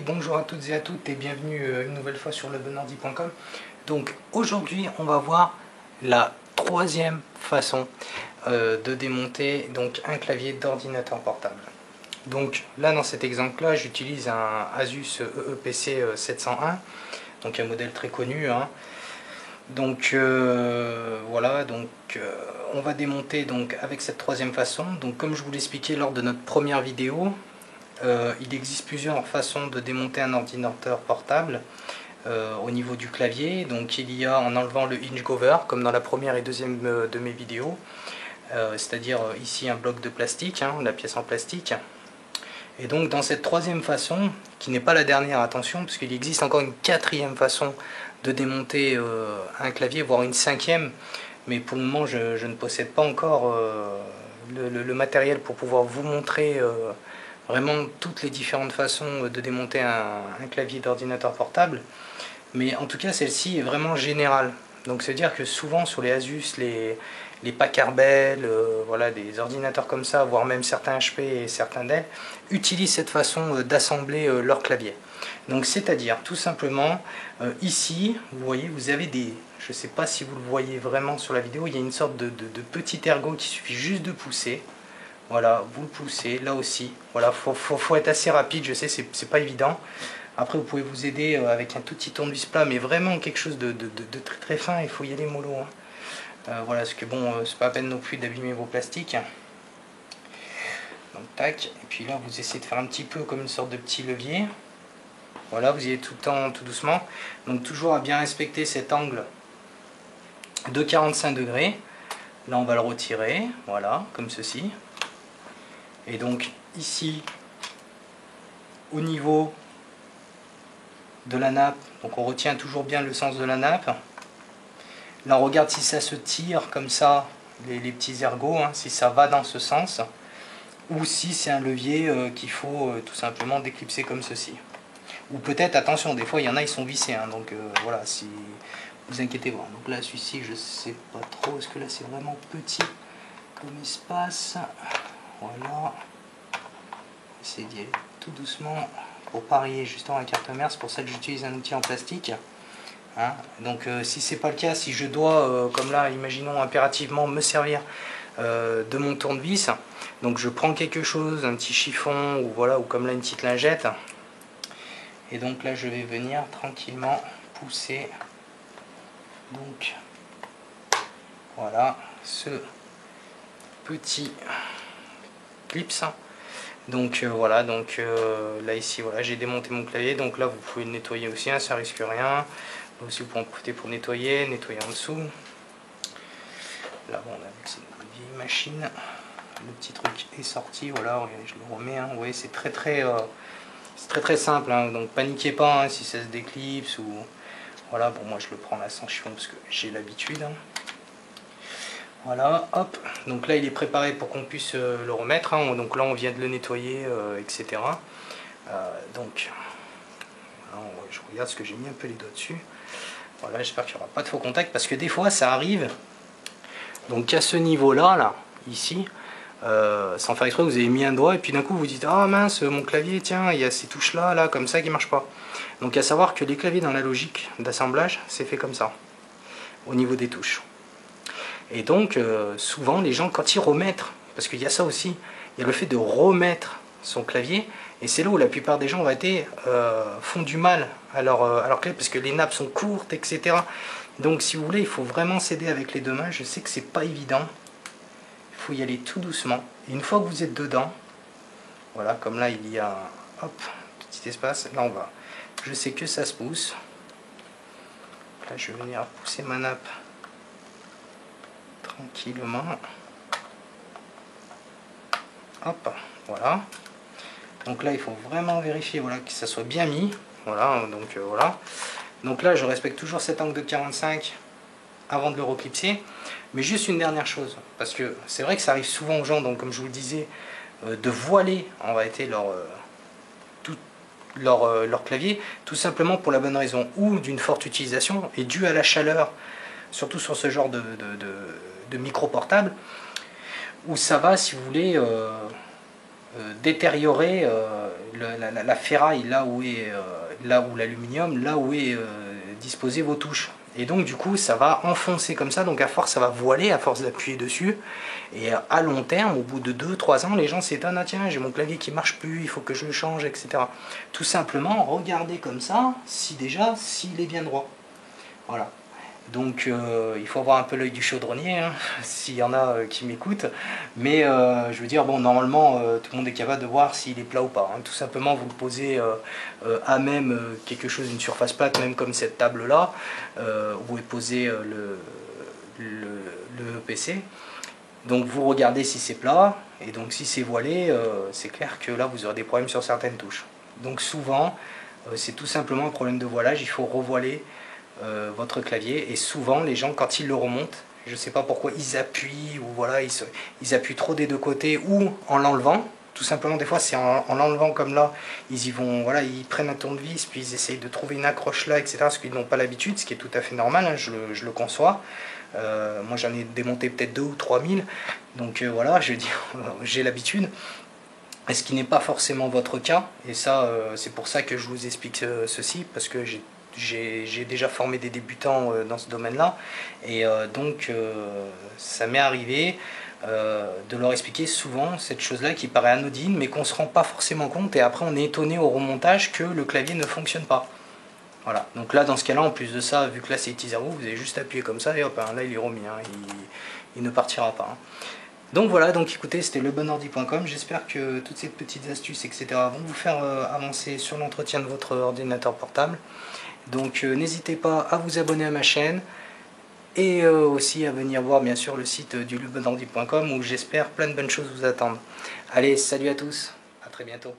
bonjour à toutes et à toutes et bienvenue une nouvelle fois sur lebenordi.com. Donc aujourd'hui on va voir la troisième façon de démonter donc un clavier d'ordinateur portable. Donc là dans cet exemple là j'utilise un Asus EEPC 701, donc un modèle très connu, hein. Donc voilà, donc on va démonter donc avec cette troisième façon. Donc comme je vous l'expliquais lors de notre première vidéo, il existe plusieurs façons de démonter un ordinateur portable au niveau du clavier. Donc il y a en enlevant le hinge cover comme dans la première et deuxième de mes vidéos, c'est-à-dire ici un bloc de plastique, hein, la pièce en plastique. Et donc dans cette troisième façon, qui n'est pas la dernière, attention, parce qu'il existe encore une quatrième façon de démonter un clavier, voire une cinquième, mais pour le moment je ne possède pas encore le matériel pour pouvoir vous montrer vraiment toutes les différentes façons de démonter un clavier d'ordinateur portable. Mais en tout cas celle-ci est vraiment générale. Donc c'est à dire que souvent sur les Asus, les Packard Bell, voilà, des ordinateurs comme ça, voire même certains HP et certains Dell, utilisent cette façon d'assembler leur clavier. Donc c'est-à-dire tout simplement, ici, vous voyez, vous avez des... Je ne sais pas si vous le voyez vraiment sur la vidéo, il y a une sorte de petit ergot qu'il suffit juste de pousser. Voilà, vous le poussez, là aussi. Voilà, faut être assez rapide, je sais, c'est pas évident. Après, vous pouvez vous aider avec un tout petit tournevis plat, mais vraiment quelque chose de très très fin, il faut y aller mollo, hein. Voilà, parce que bon, c'est pas à peine non plus d'abîmer vos plastiques. Donc tac, et puis là vous essayez de faire un petit peu comme une sorte de petit levier. Voilà, vous y allez tout le temps, tout doucement. Donc toujours à bien respecter cet angle de 45 degrés. Là on va le retirer, voilà, comme ceci. Et donc ici, au niveau de la nappe, donc on retient toujours bien le sens de la nappe. Là on regarde si ça se tire comme ça, les petits ergots, hein, si ça va dans ce sens, ou si c'est un levier qu'il faut tout simplement déclipser comme ceci. Ou peut-être, attention, des fois il y en a, ils sont vissés, hein, donc voilà, si vous inquiétez pas. Donc là celui-ci, je sais pas trop, est-ce que là c'est vraiment petit comme espace? Voilà, essayez d'y aller tout doucement pour parier justement la carte mère, c'est pour ça que j'utilise un outil en plastique. Hein, donc si c'est pas le cas, si je dois, comme là, imaginons impérativement me servir de mon tournevis, donc je prends quelque chose, un petit chiffon, ou voilà, ou comme là une petite lingette, et donc là je vais venir tranquillement pousser, donc voilà, ce petit clips. Donc voilà, donc là ici, voilà, j'ai démonté mon clavier, donc là vous pouvez le nettoyer aussi, hein, ça risque rien. Là aussi vous pouvez en profiter pour nettoyer en dessous. Là bon, avec cette vieille machine, le petit truc est sorti, voilà, regardez, je le remets, hein. Vous voyez, c'est très simple, hein, donc paniquez pas, hein, si ça se déclipse ou voilà. Bon, moi je le prends là sans chiffon parce que j'ai l'habitude, hein. Voilà, hop, donc là il est préparé pour qu'on puisse le remettre, hein. Donc là on vient de le nettoyer, etc. Donc voilà, je regarde ce que j'ai mis un peu les doigts dessus. Voilà, j'espère qu'il n'y aura pas de faux contact parce que des fois ça arrive. Donc à ce niveau-là, là, ici, sans faire exprès, vous avez mis un doigt et puis d'un coup vous dites ah mince, mon clavier, tiens, il y a ces touches-là, là, comme ça qui ne marchent pas. Donc à savoir que les claviers dans la logique d'assemblage, c'est fait comme ça, au niveau des touches. Et donc souvent les gens quand ils remettent, parce qu'il y a ça aussi, il y a le fait de remettre son clavier, et c'est là où la plupart des gens font du mal à leur clavier, parce que les nappes sont courtes, etc. Donc si vous voulez, il faut vraiment s'aider avec les deux mains. Je sais que c'est pas évident, il faut y aller tout doucement. Et une fois que vous êtes dedans, voilà, comme là il y a hop, petit espace, là on va, je sais que ça se pousse. Là je vais venir pousser ma nappe tranquillement. Hop, voilà. Donc là il faut vraiment vérifier, voilà, que ça soit bien mis. Voilà, donc voilà. Donc là je respecte toujours cet angle de 45 avant de le reclipser. Mais juste une dernière chose, parce que c'est vrai que ça arrive souvent aux gens, donc comme je vous le disais, de voiler en réalité leur clavier, tout simplement pour la bonne raison, ou d'une forte utilisation, et due à la chaleur, surtout sur ce genre de micro portable, où ça va, si vous voulez, détériorer la ferraille, là où l'aluminium, là où est disposé vos touches. Et donc du coup ça va enfoncer comme ça, donc à force ça va voiler, à force d'appuyer dessus. Et à long terme, au bout de 2-3 ans, les gens s'étonnent, ah tiens, j'ai mon clavier qui marche plus, il faut que je le change, etc. Tout simplement, regardez comme ça, s'il est bien droit. Voilà. Donc il faut avoir un peu l'œil du chaudronnier, hein, s'il y en a qui m'écoutent. Mais je veux dire, bon, normalement, tout le monde est capable de voir s'il est plat ou pas. Hein. Tout simplement, vous le posez à même quelque chose, une surface plate, même comme cette table-là, où est posé le PC. Donc vous regardez si c'est plat, et donc si c'est voilé, c'est clair que là, vous aurez des problèmes sur certaines touches. Donc souvent, c'est tout simplement un problème de voilage, il faut revoiler votre clavier, et souvent les gens quand ils le remontent, je ne sais pas pourquoi ils appuient, ou voilà, ils appuient trop des deux côtés, ou en l'enlevant, tout simplement des fois c'est en l'enlevant comme là, ils y vont, voilà, ils prennent un tournevis, puis ils essayent de trouver une accroche là, etc., parce qu'ils n'ont pas l'habitude, ce qui est tout à fait normal, hein, je le conçois. Moi j'en ai démonté peut-être 2 ou 3 000, donc voilà, je veux dire, j'ai l'habitude. Ce qui n'est pas forcément votre cas, et ça c'est pour ça que je vous explique ceci, parce que j'ai déjà formé des débutants dans ce domaine-là, et donc ça m'est arrivé de leur expliquer souvent cette chose-là qui paraît anodine, mais qu'on ne se rend pas forcément compte, et après on est étonné au remontage que le clavier ne fonctionne pas. Voilà, donc là dans ce cas-là, en plus de ça, vu que là c'est T0, vous avez juste appuyé comme ça, et hop, hein, là il est remis, hein, il ne partira pas. Hein. Donc voilà, donc écoutez, c'était lebonordi.com, j'espère que toutes ces petites astuces, etc. vont vous faire avancer sur l'entretien de votre ordinateur portable. Donc n'hésitez pas à vous abonner à ma chaîne, et aussi à venir voir bien sûr le site du lebonordi.com, où j'espère plein de bonnes choses vous attendent. Allez, salut à tous, à très bientôt.